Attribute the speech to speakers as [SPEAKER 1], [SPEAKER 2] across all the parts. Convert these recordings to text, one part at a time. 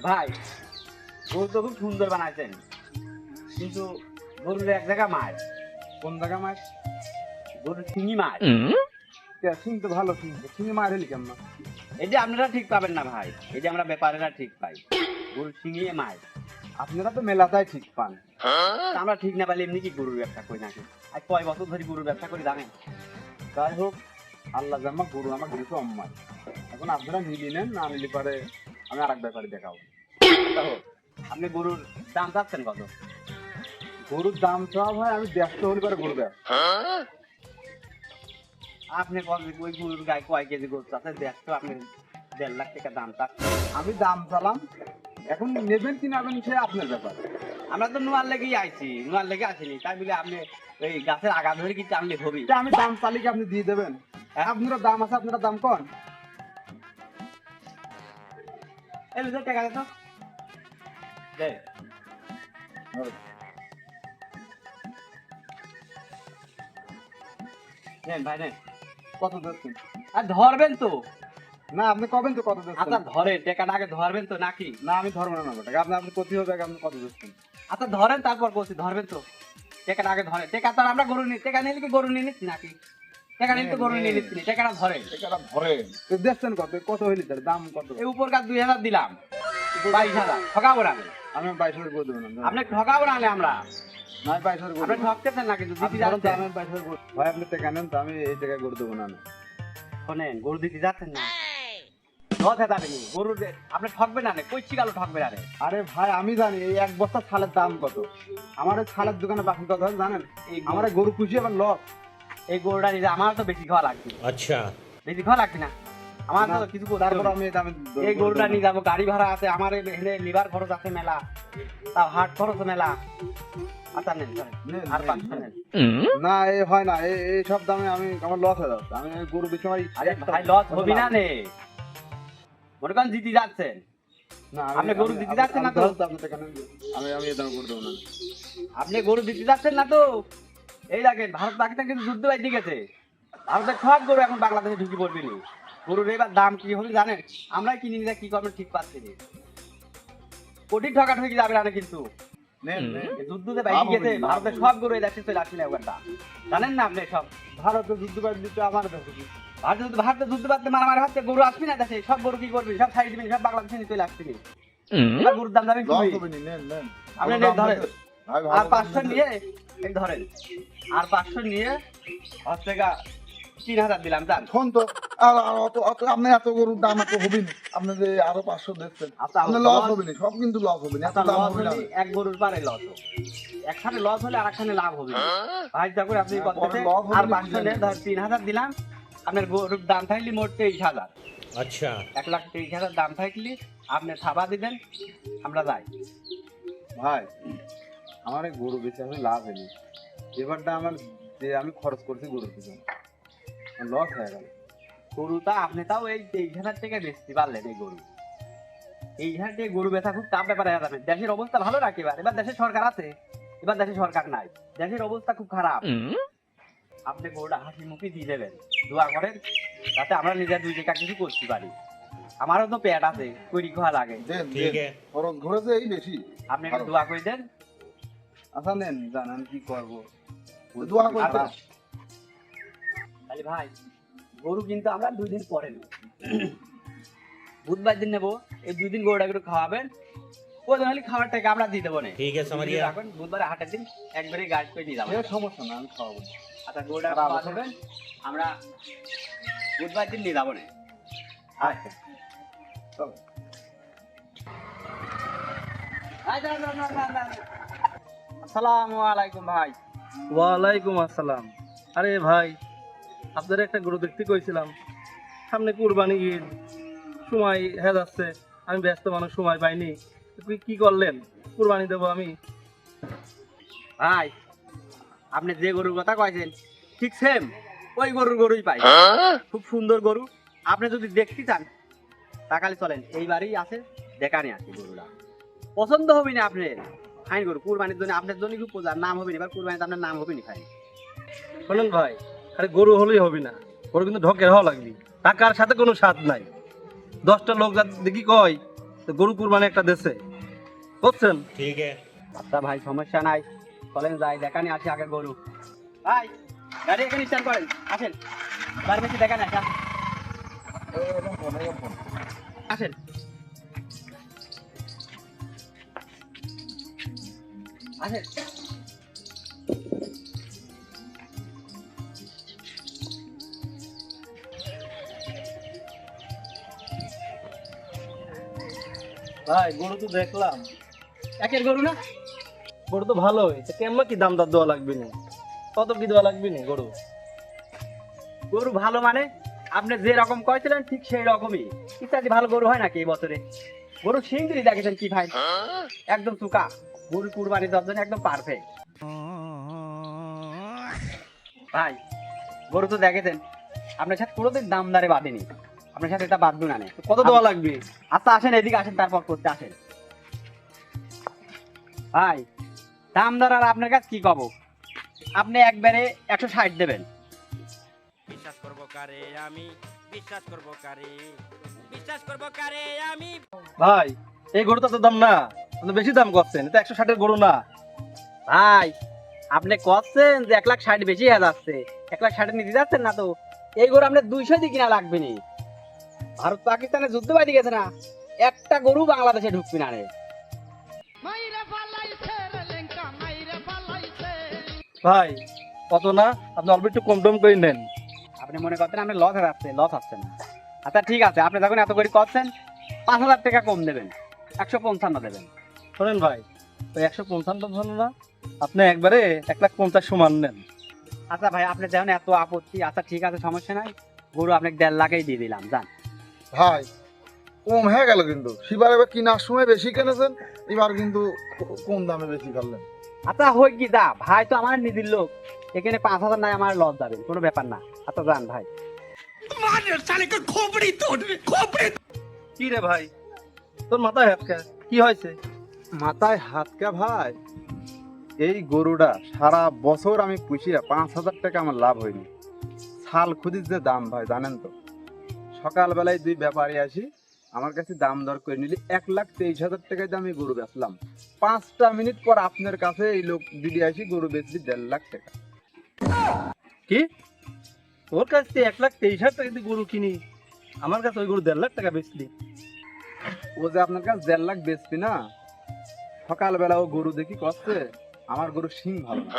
[SPEAKER 1] ভাই গরু তো খুব সুন্দর বানাইছেন, কিন্তু গরুর এক জায়গা মার।
[SPEAKER 2] কোন জায়গা মাছ?
[SPEAKER 1] গরুর শিঙি মার।
[SPEAKER 2] সিং তো ভালো সিং, সিং মার হলি কেমন?
[SPEAKER 1] এই যে আপনারা ঠিক পাবেন না ভাই, এই যে আমরা ব্যাপারীরা ঠিক পাই, গরুর শিঙি মার।
[SPEAKER 2] আপনারা তো মেলাটাই ঠিক পান।
[SPEAKER 1] তা আমরা ঠিক না পাইলে এমনি কি গরুর ব্যবসা করি নাকি? আজ কয় বছর ধরে গরুর ব্যবসা করি জানেন?
[SPEAKER 2] যাই হোক, আল্লাহ জামা গরু আমার গরু তো অম্মাই। এখন আপনারা মিলি নেন, না মিলি পারে আমি আর এক ব্যাপারে দেখাবো।
[SPEAKER 1] দেখো, আপনি গরুর দাম চাচ্ছেন কত?
[SPEAKER 2] গরুর দাম সব হয়, আমি 150 হলে পারে গরু দেখ।
[SPEAKER 1] আপনি ওই গরুর গায়ে কয় কেজি গরু চাচ্ছেন? দেখতো আপনি 1.5 লাখ টাকা দাম চাচ্ছেন।
[SPEAKER 2] আমি দাম চালাম, এখন নেবেন কি নেবেন সে আপনার ব্যাপার।
[SPEAKER 1] আমরা তো নোয়ার লেগেই আইছি, নোয়ার লেগে আসিনি, তাই বলে আপনি ওই গাছের আগা ধরে কি টানলে হবি?
[SPEAKER 2] তা আমি দাম চালি কি আপনি দিয়ে দেবেন? আপনারা দাম আছে, আপনারা দাম কন।
[SPEAKER 1] এই লুজের টাকা দে তো। দে। নেন ভাই নেন।
[SPEAKER 2] কত দিচ্ছেন?
[SPEAKER 1] আর ধরবেন তো?
[SPEAKER 2] না আপনি কবেন তো কত দিচ্ছেন?
[SPEAKER 1] আচ্ছা ধরেন, টাকাটা আগে ধরবেন তো নাকি?
[SPEAKER 2] না আমি ধরবো না টাকা, আপনি আপনি কত হবে, আপনি কত দিচ্ছেন?
[SPEAKER 1] আচ্ছা ধরেন, তারপর বলছি ধরবেন তো। টাকাটা আগে ধরেন। টাকা তো আর আমরা গরু নিই, টাকা নিলে কি গরু নিয়ে নিচ্ছি নাকি? টাকা নিলে তো গরু নিয়ে নিচ্ছি না, টাকাটা ধরেন।
[SPEAKER 2] টাকাটা ধরেন। তো দিচ্ছেন কত, কত হইলি তার দাম কত?
[SPEAKER 1] এই উপর কাজ 2000 দিলাম, 22,000 ঠকাবো না আমি।
[SPEAKER 2] আমি 22 করে দেবো না।
[SPEAKER 1] আপনি ঠকাবো না হলে আমরা।
[SPEAKER 2] না 22 করে
[SPEAKER 1] আপনি ঠকতেছেন না কিন্তু দিতে
[SPEAKER 2] আমি
[SPEAKER 1] যাচ্ছেন।
[SPEAKER 2] 22 করে ভাই, আপনি টাকা নেন তো আমি এই টাকা করে দেবো না।
[SPEAKER 1] শোনেন, গরু দিতে যাচ্ছেন না, লস হয়ে যাবে। গরু আপনি ঠকবেন না, কইছি গেল ঠকবে না।
[SPEAKER 2] আরে ভাই আমি জানি এই এক বস্তা ছালের দাম কত। আমার এই ছালের দোকানে বাকি কত হয় জানেন? আমার এই গরু খুশি আবার লস।
[SPEAKER 1] এই গরুটা নিতে আমার তো বেশি খাওয়া লাগবে।
[SPEAKER 3] আচ্ছা,
[SPEAKER 1] বেশি খাওয়া লাগবে না আমার তো কিছু করতে
[SPEAKER 2] তারপর
[SPEAKER 1] হবে।
[SPEAKER 2] আমি দামে
[SPEAKER 1] এই গরুটা নিয়ে যাবো, গাড়ি ভাড়া আছে আমার, এখানে লিভার খরচ আছে মেলা, তাও হাট খরচ মেলা। আচ্ছা নেন
[SPEAKER 2] নেন,
[SPEAKER 1] আর
[SPEAKER 2] নেন,
[SPEAKER 1] 500
[SPEAKER 2] নেন।
[SPEAKER 1] নেন।
[SPEAKER 2] না এই হয় না, এই সব দামে আমি আমার লস হয়ে যাচ্ছে। আমি গরু বেশি আমার
[SPEAKER 1] আরে ভাই লস হবে না নে, মনে করেন জিতে যাচ্ছেন।
[SPEAKER 2] না
[SPEAKER 1] আপনি গরু দিতে যাচ্ছেন না তো?
[SPEAKER 2] আপনি টাকা নেন, আমি আমি এই দাম করে দেবো না।
[SPEAKER 1] আপনি গরু দিতে যাচ্ছেন না তো? এই দেখেন, ভারত পাকিস্তান কিন্তু যুদ্ধ বাইতে গেছে। ভারতের সব গরু এখন বাংলাদেশে ঢুকে পড়বি নি। গরুর এবার দাম কি হবে জানেন? আমরাই কিনে নিয়ে কি করবেন ঠিক পাচ্ছি না। কোটি ঠকা ঠকি যাবে না কিন্তু।
[SPEAKER 2] নেন নেন।
[SPEAKER 1] এই যুদ্ধতে বাইতে গেছে, ভারতের সব গরু এই দেশে চলে আসছিল একবারটা। জানেন না আপনি সব?
[SPEAKER 2] ভারতে যুদ্ধ বাদ দিতে আমার দেশে কি?
[SPEAKER 1] ভারতে যুদ্ধ বাদতে মারামারি হচ্ছে, গরু আসবি না দেশে, সব গরু কি করবি? সব ছাড়ি দিবি, সব বাংলাদেশে নিয়ে চলে আসবি। এবার গরুর দাম যাবে
[SPEAKER 2] লস
[SPEAKER 1] কি?
[SPEAKER 2] হবে নি, নেন নেন।
[SPEAKER 1] আপনি
[SPEAKER 2] আমার
[SPEAKER 1] নেন,
[SPEAKER 2] দাম
[SPEAKER 1] ধরেন।
[SPEAKER 2] দেন। ভাই
[SPEAKER 1] আর 500 নিয়ে এই ধরেন, আর 500 নিয়ে হচ্ছে গা 3000 দিলাম যান।
[SPEAKER 2] ফোন তো আপনি এত গরুর দাম এত হবে না, আপনি যে আরো 500 দিচ্ছেন
[SPEAKER 1] আচ্ছা,
[SPEAKER 2] আপনার লস হবে না, সব কিন্তু লস হবে না, এত দাম
[SPEAKER 1] লস
[SPEAKER 2] হবে না।
[SPEAKER 1] হলে এক গরুর পারে লস হবে, একখানে লস হলে আর একখানে লাভ হবে। ভাই যা করে আপনি করতেছেন,
[SPEAKER 2] লস হবে
[SPEAKER 1] আর
[SPEAKER 2] না,
[SPEAKER 1] 500 নিয়ে ধর 3000 দিলাম। আপনার গরুর দাম থাকলে মোট 23,000,
[SPEAKER 3] আচ্ছা,
[SPEAKER 1] 1,23,000 দাম থাকলে আপনি থাবা দিবেন, আমরা যাই।
[SPEAKER 2] ভাই আমার এই গরু বেশি আমি লাভ হয়নি, এবারটা আমার যে আমি খরচ করছি গরুর পিছনে লস হয়ে গেল।
[SPEAKER 1] গরুটা আপনি তাও এই 23,000 টাকা বেচতে পারলেন। এই গরু 23,000 টাকা গরু বেচা খুব টাফ ব্যাপার হয়ে যাবে। দেশের অবস্থা ভালো রাখি, এবার দেশের সরকার আছে, এবার দেশের সরকার নাই, দেশের অবস্থা খুব খারাপ। আপনি গরুটা হাসি মুখে দিয়ে দেবেন, দোয়া করেন যাতে আমরা নিজের 2 টাকা কিছু করতে পারি। আমারও তো পেট আছে, কইরি খাওয়া লাগে।
[SPEAKER 2] দেন
[SPEAKER 3] ঠিক
[SPEAKER 2] দেন,
[SPEAKER 3] আছে।
[SPEAKER 2] খরচ ধরেছে এই বেশি।
[SPEAKER 1] আপনি একটু দোয়া করে দেন।
[SPEAKER 2] আচ্ছা নেন, জানান কি করবো, দোয়া করে
[SPEAKER 1] আচ্ছা।
[SPEAKER 2] দেন।
[SPEAKER 1] তাহলে ভাই গরু কিন্তু আমরা 2 দিন পরে নেব, বুধবার দিন নেবো। এই 2 দিন গরুটা একটু খাওয়াবেন, ওই দিন হলে খাওয়ার টাকা আমরা দিয়ে দেবো না।
[SPEAKER 3] ঠিক আছে সামারিয়া।
[SPEAKER 1] রাখবেন, বুধবারে হাটের দিন একবারে গাড়ি করে নিয়ে যাবো।
[SPEAKER 2] এ সমস্যা না, আমি খাওয়াবো না।
[SPEAKER 1] আচ্ছা গরুটা খাওয়া দেবেন, আমরা বুধবার দিন নিয়ে যাবো না। আচ্ছা
[SPEAKER 2] চলো।
[SPEAKER 1] আসসালামু আলাইকুম ভাই।
[SPEAKER 4] ওয়ালাইকুম আসসালাম। আরে ভাই, আপনার একটা গরু দেখতে কইছিলাম, সামনে কুরবানি ঈদ, সময় হয়ে যাচ্ছে, আমি ব্যস্ত মানুষ, সময় পাইনি। তুই কি করলেন? কুরবানি দেবো আমি।
[SPEAKER 1] ভাই আপনি যে গরুর কথা কয়েছেন ঠিক সেম ওই গরুই পাই, খুব সুন্দর গরু। আপনি যদি দেখতে চান তাকালে চলেন, এইবারই আছে, দেখানি আছে গরুটা, পছন্দ হবে না আপনার। ফাইন গরু কুরবানির জন্য, আপনার জন্য খুব নাম হবে না, এবার কুরবানিতে আপনার নাম হবে না। ফাইন
[SPEAKER 4] শোনেন ভাই, আরে গরু হলেই হবে না, ওর কিন্তু ঢকের হওয়া লাগবি, টাকার সাথে কোনো স্বাদ নাই। 10টা লোক দেখি কয় তো গরু কুরবানি একটা দেশে বুঝছেন।
[SPEAKER 1] আচ্ছা ভাই সমস্যা নাই, চলেন যাই দেখানি আসি আগে গরু। ভাই গাড়ি এখানে স্ট্যান্ড করেন, আসেন ফার্মেসি দেখান আসা, আসেন। আসেন
[SPEAKER 4] ভাই গরু তো দেখলাম,
[SPEAKER 1] একের গরু না?
[SPEAKER 4] গরু তো ভালোই, কেমন কি দাম দর দেওয়া লাগবে না, কত কি দেওয়া লাগবে না গরু?
[SPEAKER 1] গরু ভালো মানে আপনি যে রকম কয়েছিলেন ঠিক সেই রকমই। ইত্যাদি ভালো গরু হয় নাকি এই বছরে? গরু সিংড়ি দেখেছেন কি ভাই, একদম চুকা। গরু কুরবানি দেওয়ার জন্য একদম পারফেক্ট। ভাই গরু তো দেখেছেন, আপনার সাথে কোনোদিন দামদারে বাঁধেনি, আপনার সাথে এটা বাঁধবো না।
[SPEAKER 4] কত দেওয়া লাগবে?
[SPEAKER 1] আচ্ছা আসেন এদিকে আসেন, তারপর করতে আসেন। ভাই দামদার আর আপনার কাছে কি কব, আপনি একবারে 160 দেবেন।
[SPEAKER 3] বিশ্বাস করব কারে আমি, বিশ্বাস করব কারে, বিশ্বাস করব কারে আমি।
[SPEAKER 4] ভাই এই গরুটা তো দাম না, আপনি বেশি দাম করছেন, এটা 160-এর গরু না।
[SPEAKER 1] ভাই আপনি করছেন যে 1,60,000 বেশি হয়ে যাচ্ছে, 1,60,000 নিতে যাচ্ছেন না তো। এই গরু আপনার 200 দিয়ে কিনা লাগবে নি। ভারত পাকিস্তানে যুদ্ধ বাড়ি গেছে না, একটা গরু বাংলাদেশে ঢুকবি না রে।
[SPEAKER 4] ভাই কত না, আপনি অল্প একটু কম টম করে নেন।
[SPEAKER 1] আপনি মনে করতেন আপনি লস হচ্ছে, লস হচ্ছে না। আচ্ছা ঠিক আছে, আপনি যখন এত করে করছেন 5,000 টাকা কম দেবেন, 155 দেবেন।
[SPEAKER 4] শোনেন ভাই, ওই 155 ধরুন না, আপনি একবারে 1,50,000 সমান নেন।
[SPEAKER 1] আচ্ছা ভাই আপনি যেমন এত আপত্তি, আচ্ছা ঠিক আছে সমস্যা নাই, গরু আপনাকে 1.5 লাখেই দিয়ে দিলাম, যান।
[SPEAKER 2] ভাই কম হয়ে গেল কিন্তু, সেবার এবার কেনার সময় বেশি কিনেছেন, এবার কিন্তু কম দামে বেশি করলেন।
[SPEAKER 1] আচ্ছা হই কি যা, ভাই তো আমার নিজের লোক, এখানে 5,000 নাই আমার লস যাবে, কোনো ব্যাপার না। আচ্ছা যান ভাই।
[SPEAKER 4] কি রে ভাই, তোর মাথায় হাতকা কি হয়েছে?
[SPEAKER 2] মাথায় হাতকা ভাই, এই গরুটা সারা বছর আমি পুষিয়া 5,000 টাকা আমার লাভ হয়নি। ছাল খুদির যে দাম ভাই জানেন তো, সকালবেলায় 2 ব্যাপারী আসি, আমার কাছে দাম দর করে নিলি 1,23,000 টাকায় দামে গরু বেচলাম। 5টা মিনিট পর আপনার কাছে এই লোক দিদি আসি গরু বেচলি 1.5 লাখ টাকা।
[SPEAKER 4] কি তোর কাছ থেকে 1,23,000 টাকা দিয়ে গরু কিনি, আমার কাছে ওই গরু 1.5 লাখ টাকা বেচলি?
[SPEAKER 2] ও যে আপনার কাছে 1.5 লাখ বেচবি না, সকালবেলা ও গরু দেখি করছে আমার গরু শিং ভালো না,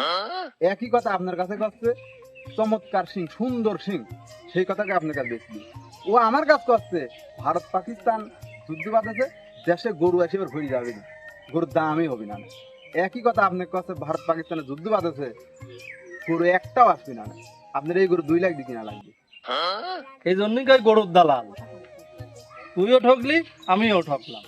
[SPEAKER 2] একই কথা আপনার কাছে করছে চমৎকার শিং, সুন্দর শিং, সেই কথাকে আপনার কাছে বেচবি। ও আমার কাছে করছে ভারত পাকিস্তান যুদ্ধ বাঁধেছে, দেশে গরু আসে এবার ঘুরে যাবে না, গরুর দামই হবে না। একই কথা আপনার কাছে ভারত পাকিস্তানে যুদ্ধ বাঁধেছে, গরু একটাও আসবে না, আপনার এই গরু 2 লাখ দিয়ে কিনা লাগবে।
[SPEAKER 4] এই জন্যই কই গরুর দালাল, তুইও ঠকলি আমিও ঠকলাম।